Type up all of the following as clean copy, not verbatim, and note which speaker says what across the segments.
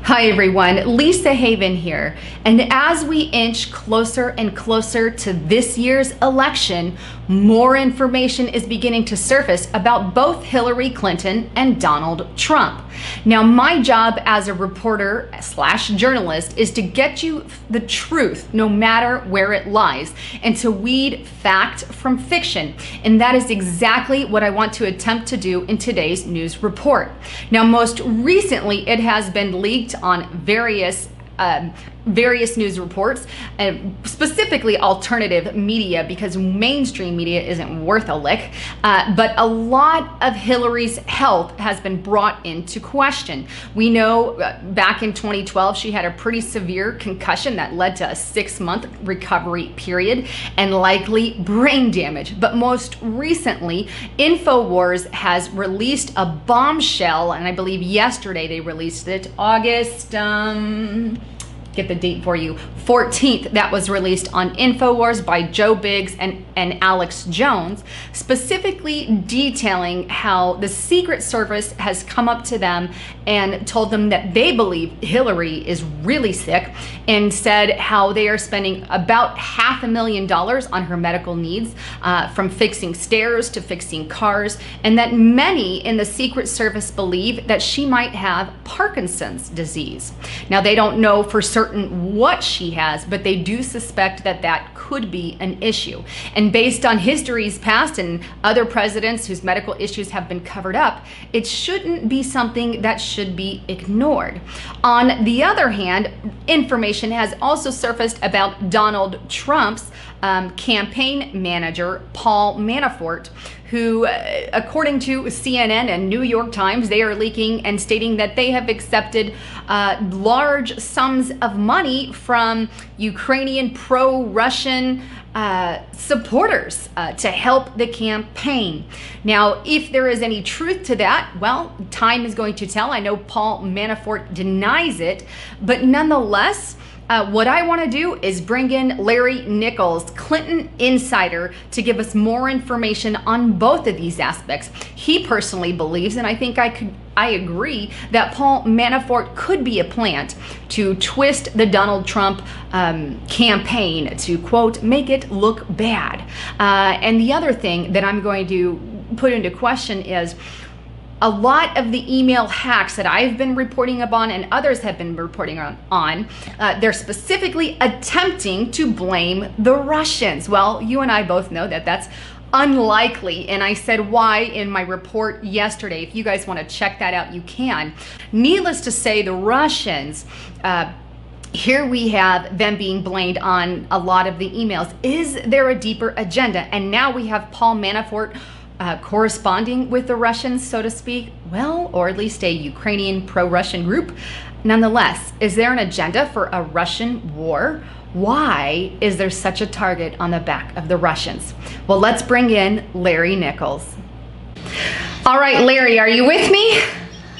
Speaker 1: Hi everyone, Lisa Haven here. And as we inch closer and closer to this year's election, more information is beginning to surface about both Hillary Clinton and Donald Trump. Now, my job as a reporter / journalist is to get you the truth, no matter where it lies, and to weed fact from fiction. And that is exactly what I want to attempt to do in today's news report. Now, most recently, it has been leaked on various news reports, specifically alternative media, because mainstream media isn't worth a lick. But a lot of Hillary's health has been brought into question. We know back in 2012, she had a pretty severe concussion that led to a 6-month recovery period and likely brain damage. But most recently, InfoWars has released a bombshell, and I believe yesterday they released it, August, get the date for you, 14th, that was released on InfoWars by Joe Biggs and Alex Jones, specifically detailing how the Secret Service has come up to them and told them that they believe Hillary is really sick, and said how they are spending about $500,000 on her medical needs, from fixing stairs to fixing cars, and that many in the Secret Service believe that she might have Parkinson's disease. Now, they don't know for certain what she has, but they do suspect that that could be an issue. And based on history's past and other presidents whose medical issues have been covered up, it shouldn't be something that should be ignored. On the other hand, information has also surfaced about Donald Trump's campaign manager, Paul Manafort, who, according to CNN and New York Times, they are leaking and stating that they have accepted large sums of money from Ukrainian pro-Russian supporters to help the campaign. Now, if there is any truth to that, well, time is going to tell. I know Paul Manafort denies it, but nonetheless, what I want to do is bring in Larry Nichols, Clinton insider, to give us more information on both of these aspects. He personally believes, and I think I agree, that Paul Manafort could be a plant to twist the Donald Trump campaign to, quote, make it look bad. And the other thing that I'm going to put into question is, a lot of the email hacks that I've been reporting upon and others have been reporting on, they're specifically attempting to blame the Russians. Well, you and I both know that that's unlikely, and I said why in my report yesterday. If you guys want to check that out, you can. Needless to say, the Russians, here we have them being blamed on a lot of the emails. Is there a deeper agenda? And now we have Paul Manafort corresponding with the Russians, so to speak, well, or at least a Ukrainian pro-Russian group. Nonetheless, is there an agenda for a Russian war? Why is there such a target on the back of the Russians? Well, let's bring in Larry Nichols. All right, Larry, are you with me?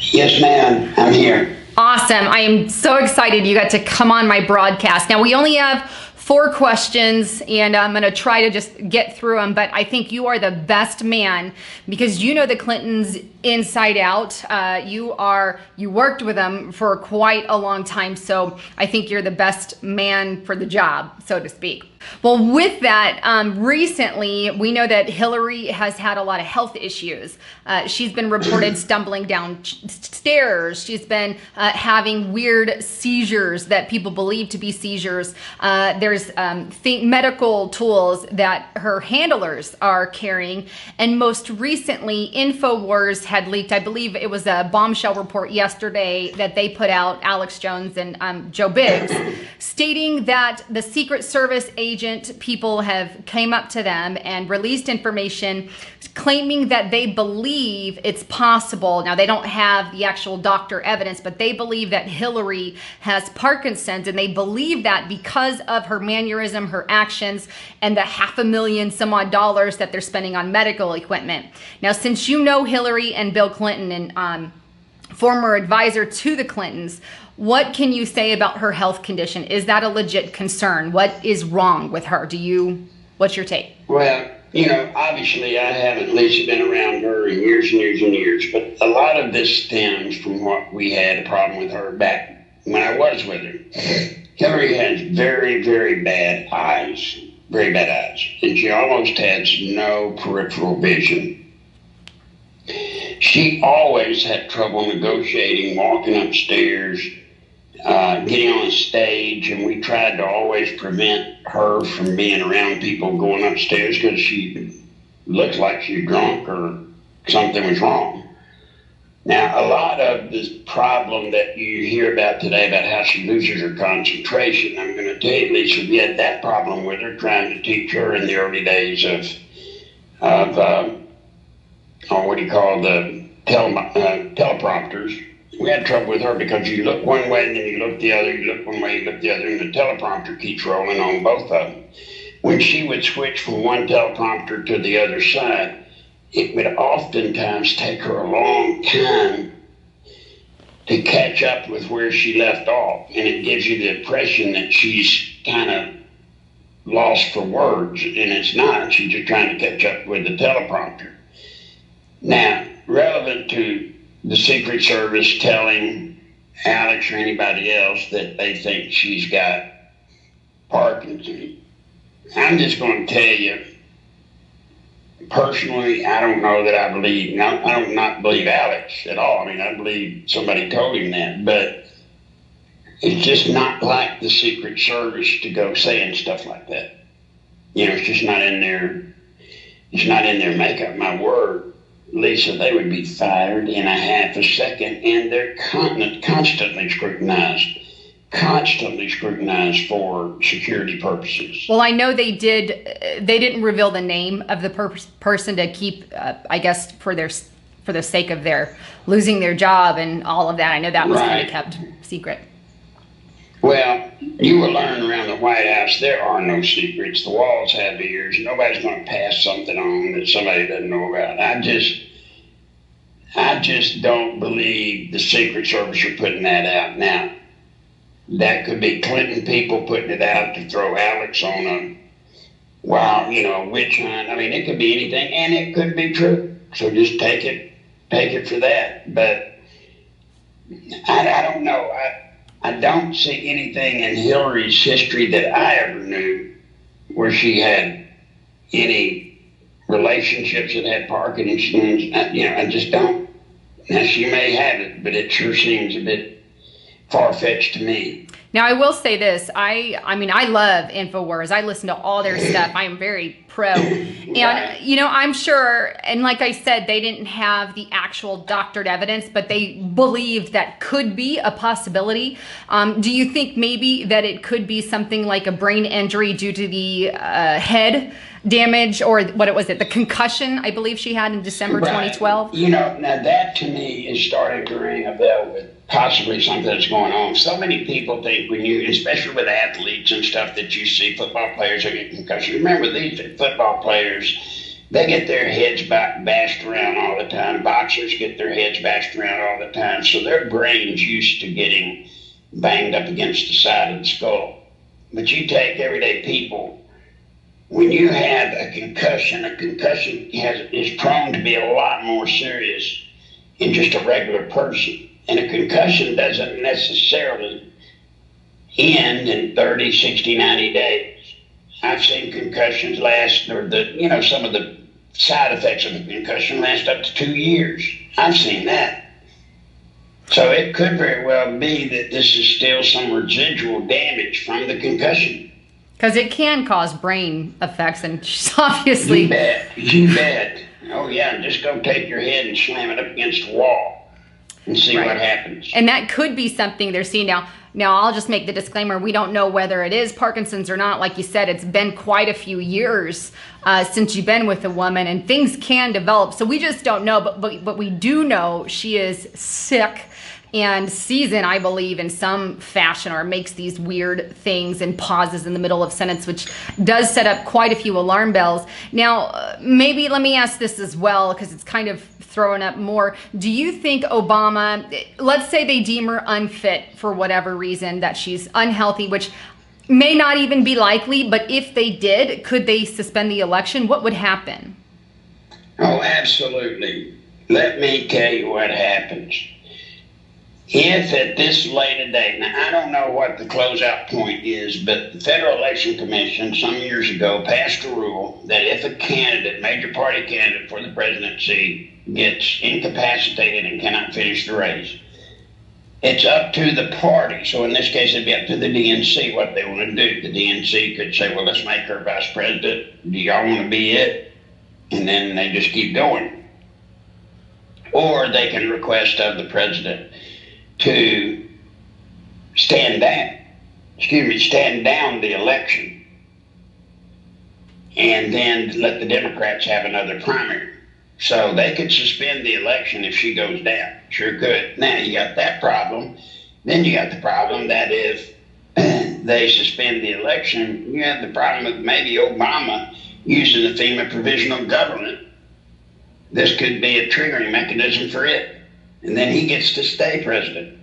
Speaker 2: Yes, ma'am, I'm here.
Speaker 1: Awesome. I am so excited you got to come on my broadcast. Now, we only have 4 questions, and I'm going to try to just get through them, but I think you are the best man because you know the Clintons inside out. You worked with them for quite a long time, so I think you're the best man for the job, so to speak. Well, with that, recently, we know that Hillary has had a lot of health issues. She's been reported stumbling down stairs. She's been having weird seizures that people believe to be seizures. There's medical tools that her handlers are carrying. And most recently, InfoWars had leaked, I believe it was a bombshell report yesterday that they put out, Alex Jones and Joe Biggs, stating that the Secret Service agent people have came up to them and released information claiming that they believe it's possible. Now, they don't have the actual doctor evidence, but they believe that Hillary has Parkinson's, and they believe that because of her mannerism, her actions, and the $500,000 some odd dollars that they're spending on medical equipment. Now, since you know Hillary and Bill Clinton and former advisor to the Clintons. What can you say about her health condition? Is that a legit concern? What is wrong with her? What's your take?
Speaker 2: Well, obviously I haven't, Lisa, been around her in years and years and years, but a lot of this stems from what we had a problem with her back when I was with her. Hillary has very, very bad eyes, and she almost has no peripheral vision. She always had trouble negotiating, walking upstairs, getting on stage, and we tried to always prevent her from being around people going upstairs because she looked like she was drunk or something was wrong. Now, a lot of this problem that you hear about today about how she loses her concentration, I'm going to tell you, Lisa, we had that problem with her trying to teach her in the early days of what do you call the teleprompters. We had trouble with her because you look one way and then you look the other, you look one way, you look the other, and the teleprompter keeps rolling on both of them. When she would switch from one teleprompter to the other side, it would oftentimes take her a long time to catch up with where she left off. And it gives you the impression that she's kind of lost for words, and it's not. She's just trying to catch up with the teleprompter. Now, relevant to the Secret Service telling Alex or anybody else that they think she's got Parkinson's, I'm just going to tell you, personally, I don't know that I believe, I don't not believe Alex at all. I mean, I believe somebody told him that, but it's just not like the Secret Service to go saying stuff like that. It's just not in their makeup. My word, Lisa, they would be fired in a half a second, and they're constantly scrutinized for security purposes.
Speaker 1: Well, I know they didn't reveal the name of the person to keep, I guess, for the sake of their losing their job and all of that. I know that was kind of kept secret.
Speaker 2: Well, you will learn around the White House there are no secrets. The walls have ears. Nobody's going to pass something on that somebody doesn't know about. I just don't believe the Secret Service are putting that out. Now, that could be Clinton people putting it out to throw Alex on a witch hunt. I mean, it could be anything, and it could be true. So just take it for that. But I don't know. I don't see anything in Hillary's history that I ever knew where she had any relationships that had Parkinson's. I just don't. Now, she may have it, but it sure seems a bit far-fetched to me.
Speaker 1: Now, I will say this. I mean, I love InfoWars. I listen to all their stuff. I am very pro. And, I'm sure, and like I said, they didn't have the actual doctored evidence, but they believed that could be a possibility. Do you think maybe that it could be something like a brain injury due to the head damage, or the concussion I believe she had in December 2012?
Speaker 2: Now that to me is starting to ring a bell with possibly something that's going on. So many people think especially with athletes and stuff that you see, football players are getting concussions. Remember, these football players, they get their heads bashed around all the time. Boxers get their heads bashed around all the time. So their brain's used to getting banged up against the side of the skull. But you take everyday people, when you have a concussion is prone to be a lot more serious in just a regular person. And a concussion doesn't necessarily end in 30, 60, 90 days. I've seen concussions last, or some of the side effects of a concussion last up to 2 years. I've seen that. So it could very well be that this is still some residual damage from the concussion.
Speaker 1: Because it can cause brain effects, and she's obviously...
Speaker 2: You bet. Oh, yeah, just go take your head and slam it up against the wall and see what happens.
Speaker 1: And that could be something they're seeing now. Now, I'll just make the disclaimer, we don't know whether it is Parkinson's or not. Like you said, it's been quite a few years since you've been with a woman, and things can develop. So we just don't know, but we do know she is sick and season, I believe, in some fashion, or makes these weird things and pauses in the middle of sentence, which does set up quite a few alarm bells. Now, maybe let me ask this as well, because it's kind of throwing up more. Do you think Obama, let's say they deem her unfit for whatever reason, that she's unhealthy, which may not even be likely, but if they did, could they suspend the election? What would happen?
Speaker 2: Oh, absolutely. Let me tell you what happens. If at this later date, now I don't know what the closeout point is, but the Federal Election Commission some years ago passed a rule that if a candidate, major party candidate for the presidency, gets incapacitated and cannot finish the race, it's up to the party. So in this case, it'd be up to the DNC what they want to do. The DNC could say, well, let's make her vice president. Do y'all want to be it? And then they just keep going. Or they can request of the president to stand down the election, and then let the Democrats have another primary. So they could suspend the election if she goes down. Sure could. Now you got that problem. Then you got the problem that if they suspend the election, you have the problem of maybe Obama using the FEMA provisional government. This could be a triggering mechanism for it. And then he gets to stay president.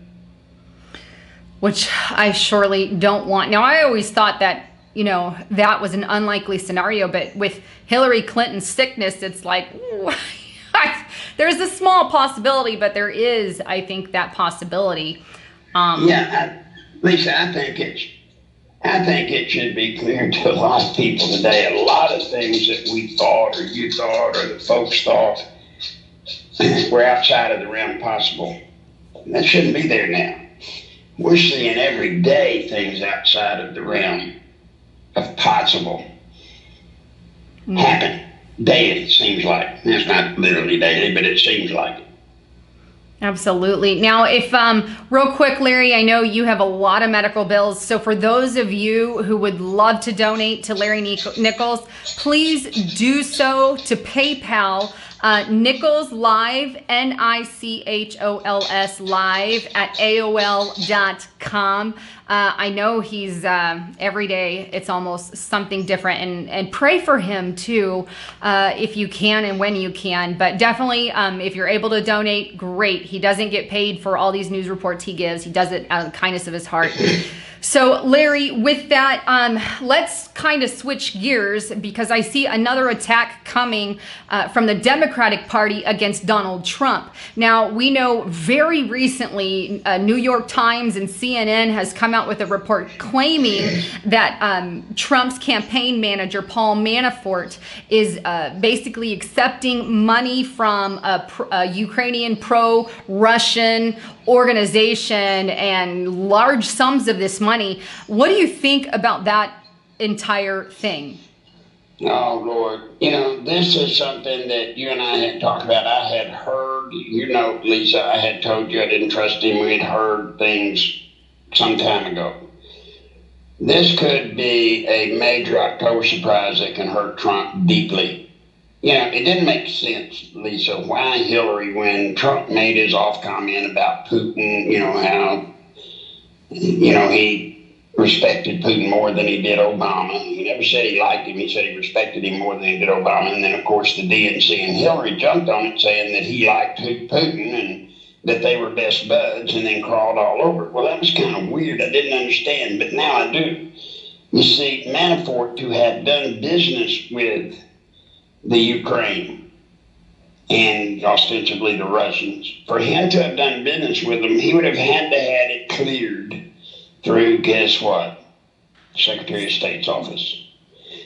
Speaker 1: Which I surely don't want. Now, I always thought that, that was an unlikely scenario, but with Hillary Clinton's sickness, it's like, ooh, there's a small possibility, but there is, I think, that possibility.
Speaker 2: Lisa, I think it should be clear to a lot of people today, a lot of things that we thought or you thought or the folks thought were outside of the realm possible. That shouldn't be there now. We're seeing every day things outside of the realm of possible happen daily, it seems like. It's not literally daily, but it seems like it.
Speaker 1: Absolutely. Now, if real quick, Larry, I know you have a lot of medical bills. So for those of you who would love to donate to Larry Nichols, please do so to PayPal. Nicholslive, Nichols live at AOL.com. I know he's every day it's almost something different, and pray for him too if you can and when you can. But definitely if you're able to donate, great. He doesn't get paid for all these news reports he gives. He does it out of the kindness of his heart. So Larry, with that, let's kind of switch gears because I see another attack coming from the Democratic Party against Donald Trump. Now, we know very recently New York Times and CNN has come out with a report claiming that Trump's campaign manager, Paul Manafort, is basically accepting money from a Ukrainian pro-Russian organization and large sums of this money. What do you think about that entire thing?
Speaker 2: Oh, Lord. This is something that you and I had talked about. I had heard, Lisa, I had told you I didn't trust him. We had heard things some time ago. This could be a major October surprise that can hurt Trump deeply. It didn't make sense, Lisa, why Hillary, when Trump made his off comment about Putin, how, he respected Putin more than he did Obama. He never said he liked him. He said he respected him more than he did Obama. And then, of course, the DNC and Hillary jumped on it saying that he liked Putin and that they were best buds and then crawled all over it. Well, that was kind of weird. I didn't understand, but now I do. You see, Manafort, to have done business with the Ukraine and ostensibly the Russians, for him to have done business with them, he would have had to have it cleared through, guess what? Secretary of State's office.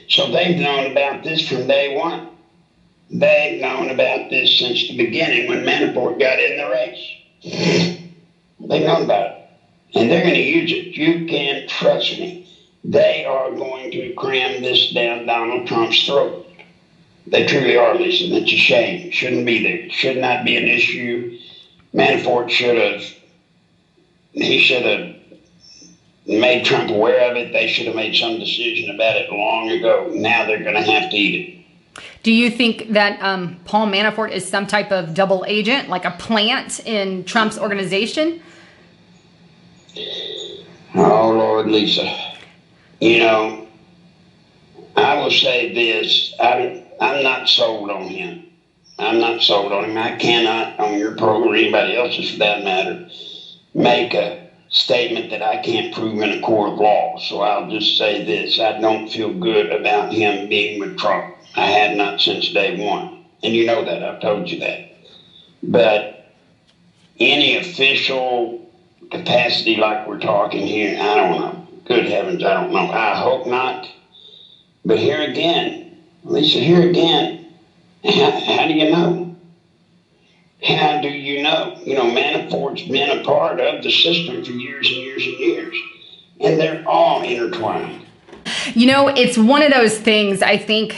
Speaker 2: So they've known about this from day one. They've known about this since the beginning when Manafort got in the race. They've known about it. And they're going to use it. You can trust me. They are going to cram this down Donald Trump's throat. They truly are, Lisa. It's a shame. It shouldn't be there. It should not be an issue. Manafort should have made Trump aware of it. They should have made some decision about it long ago. Now they're going to have to eat it.
Speaker 1: Do you think that Paul Manafort is some type of double agent, like a plant in Trump's organization?
Speaker 2: Oh, Lord, Lisa. I will say this. I'm not sold on him. I'm not sold on him. I cannot, on your program or anybody else's for that matter, make a statement that I can't prove in a court of law. So I'll just say this. I don't feel good about him being with Trump. I had not since day one. And you know that. I've told you that. But any official capacity like we're talking here, I don't know. Good heavens, I don't know. I hope not. But here again, Lisa, how do you know? How do you know? You know, Manafort's been a part of the system for years and years and years. And they're all intertwined.
Speaker 1: You know, it's one of those things, I think,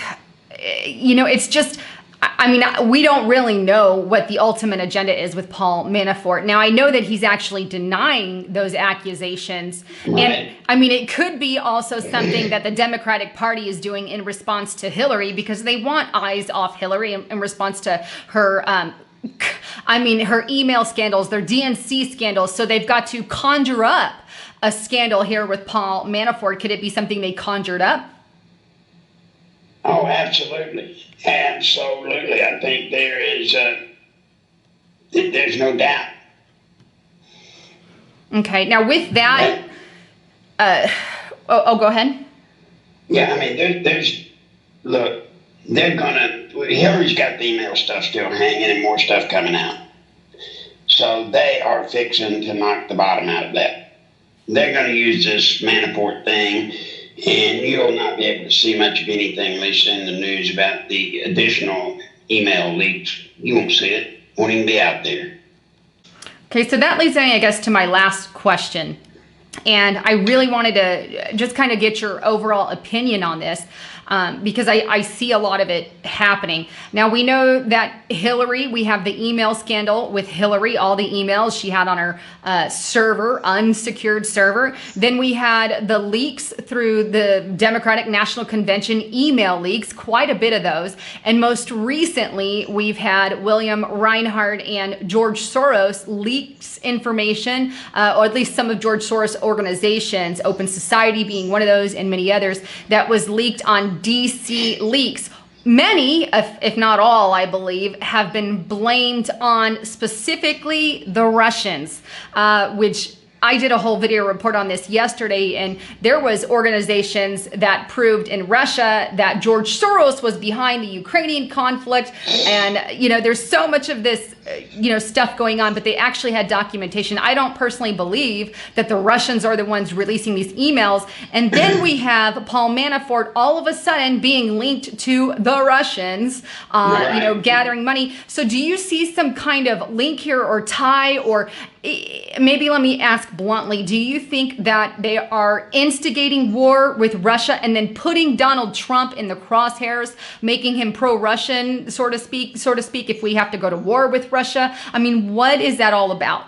Speaker 1: you know, it's just, I mean, we don't really know what the ultimate agenda is with Paul Manafort. Now, I know that he's actually denying those accusations.
Speaker 2: Right.
Speaker 1: And I mean, it could be also something that the Democratic Party is doing in response to Hillary, because they want eyes off Hillary in response to her, her email scandals, their DNC scandals. So they've got to conjure up a scandal here with Paul Manafort. Could it be something they conjured up?
Speaker 2: Oh, absolutely. Absolutely. I think there's no doubt.
Speaker 1: Okay. Now with that, go ahead.
Speaker 2: Yeah, I mean, look, Hillary's got the email stuff still hanging and more stuff coming out. So they are fixing to knock the bottom out of that. They're going to use this Manafort thing, and you'll not be able to see much of anything, Lisa, in the news about the additional email leaks. You won't see it. Won't even be out there.
Speaker 1: Okay, so that leads me, I guess, to my last question. And I really wanted to just kind of get your overall opinion on this, because I see a lot of it happening. Now, we know that Hillary, we have the email scandal with Hillary, all the emails she had on her server, unsecured server. Then we had the leaks through the Democratic National Convention, email leaks, quite a bit of those. And most recently, we've had William Reinhardt and George Soros leaks information, or at least some of George Soros' organizations, Open Society being one of those and many others, that was leaked on DC Leaks. Many, if not all, I believe, have been blamed on specifically the Russians, which I did a whole video report on this yesterday, and there was organizations that proved in Russia that George Soros was behind the Ukrainian conflict. And, you know, there's so much of this, stuff going on, but they actually had documentation. I don't personally believe that the Russians are the ones releasing these emails. And then we have Paul Manafort all of a sudden being linked to the Russians, gathering money. So do you see some kind of link here or tie, or maybe let me ask bluntly, do you think that they are instigating war with Russia and then putting Donald Trump in the crosshairs, making him pro-Russian, so to speak, if we have to go to war with Russia? I mean, what is that all about?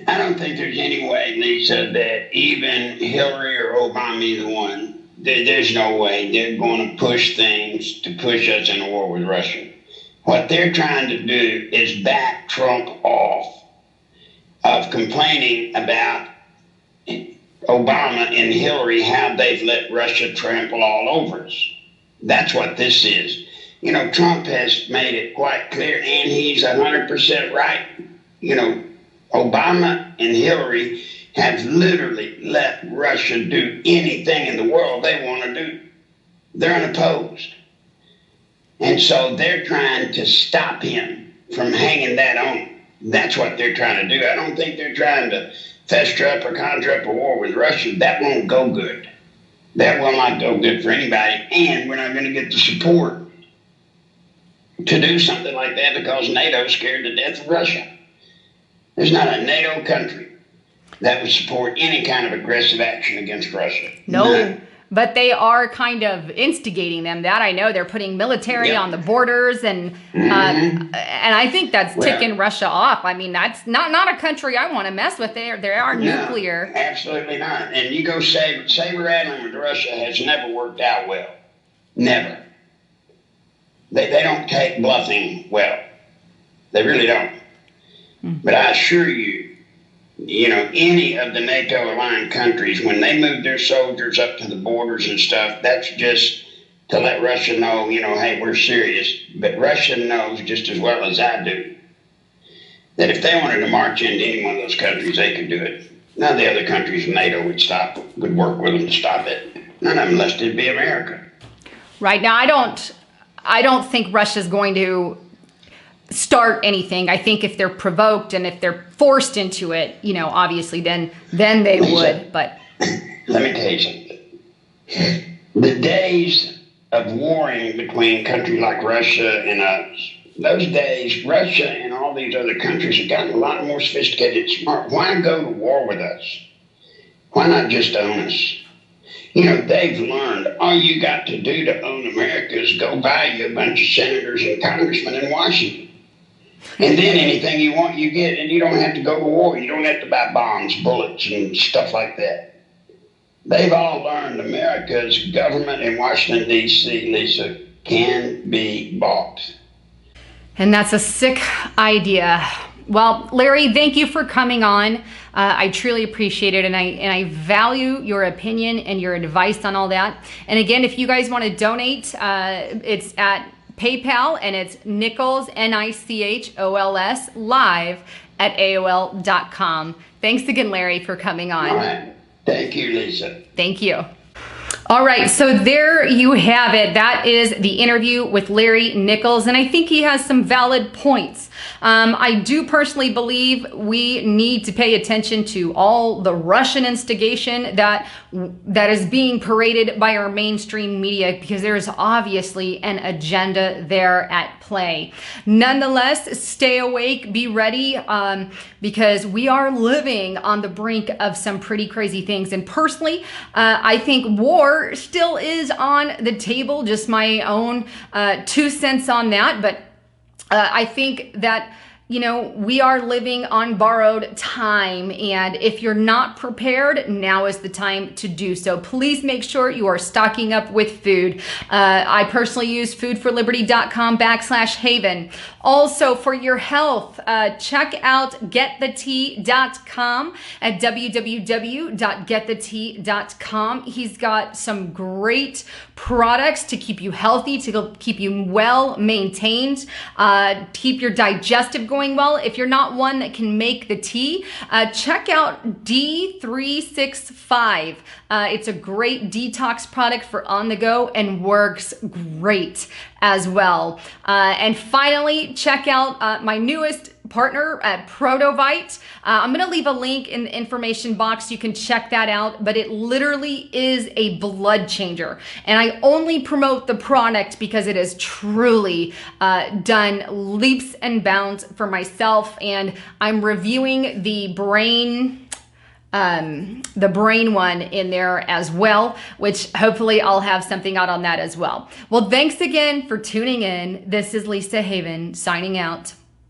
Speaker 2: I don't think there's any way, Lisa, that even Hillary or Obama, either one, there's no way they're going to push things to push us in a war with Russia. What they're trying to do is back Trump off of complaining about Obama and Hillary, how they've let Russia trample all over us. That's what this is. You know, Trump has made it quite clear, and he's 100% right. You know, Obama and Hillary have literally let Russia do anything in the world they want to do. They're unopposed. And so they're trying to stop him from hanging that on. That's what they're trying to do. I don't think they're trying to fester up or conjure up a war with Russia. That won't go good. That will not go good for anybody. And we're not going to get the support to do something like that because NATO's scared to death of Russia. There's not a NATO country that would support any kind of aggressive action against Russia.
Speaker 1: No.
Speaker 2: None.
Speaker 1: But they are kind of instigating them. That I know. They're putting military on the borders, and I think that's ticking Russia off. I mean, that's not a country I want to mess with. They are nuclear.
Speaker 2: Absolutely not. And you go saber rattling with Russia has never worked out well. Never. They don't take bluffing well. They really don't. But I assure you, any of the NATO aligned countries, when they move their soldiers up to the borders and stuff, that's just to let Russia know, hey, we're serious. But Russia knows just as well as I do that if they wanted to march into any one of those countries, they could do it. None of the other countries in NATO would work with them to stop it. None of them, unless it'd be America.
Speaker 1: Right. Now, I don't think Russia's going to start anything. I think if they're provoked and if they're forced into it, obviously then they would. But
Speaker 2: let me tell you something. The days of warring between countries like Russia and us, those days, Russia and all these other countries have gotten a lot more sophisticated and smart. Why go to war with us? Why not just own us? They've learned all you got to do to own America is go buy you a bunch of senators and congressmen in Washington. And then anything you want, you get, and you don't have to go to war. You don't have to buy bombs, bullets, and stuff like that. They've all learned America's government in Washington, D.C., Lisa, can be bought.
Speaker 1: And that's a sick idea. Well, Larry, thank you for coming on. I truly appreciate it, and I value your opinion and your advice on all that. And again, if you guys want to donate, it's at PayPal, and it's Nichols, Nichols, live at AOL.com. Thanks again, Larry, for coming on.
Speaker 2: All right. Thank you, Lisa.
Speaker 1: Thank you. All right, so there you have it. That is the interview with Larry Nichols, and I think he has some valid points. I do personally believe we need to pay attention to all the Russian instigation that is being paraded by our mainstream media, because there is obviously an agenda there at play. Nonetheless, stay awake, be ready, because we are living on the brink of some pretty crazy things. And personally, I think war still is on the table. Just my own 2 cents on that, but I think that we are living on borrowed time, and if you're not prepared, now is the time to do so. Please make sure you are stocking up with food. I personally use foodforliberty.com/haven. Also, for your health, check out getthetea.com at www.getthetea.com. He's got some great products to keep you healthy, to keep you well maintained, keep your digestive going well. If you're not one that can make the tea, check out D365. It's a great detox product for on the go and works great as well. And finally, check out my newest partner at Protovite. I'm going to leave a link in the information box. You can check that out, but it literally is a blood changer. And I only promote the product because it has truly done leaps and bounds for myself. And I'm reviewing the brain one in there as well, which hopefully I'll have something out on that as well. Well, thanks again for tuning in. This is Lisa Haven signing out.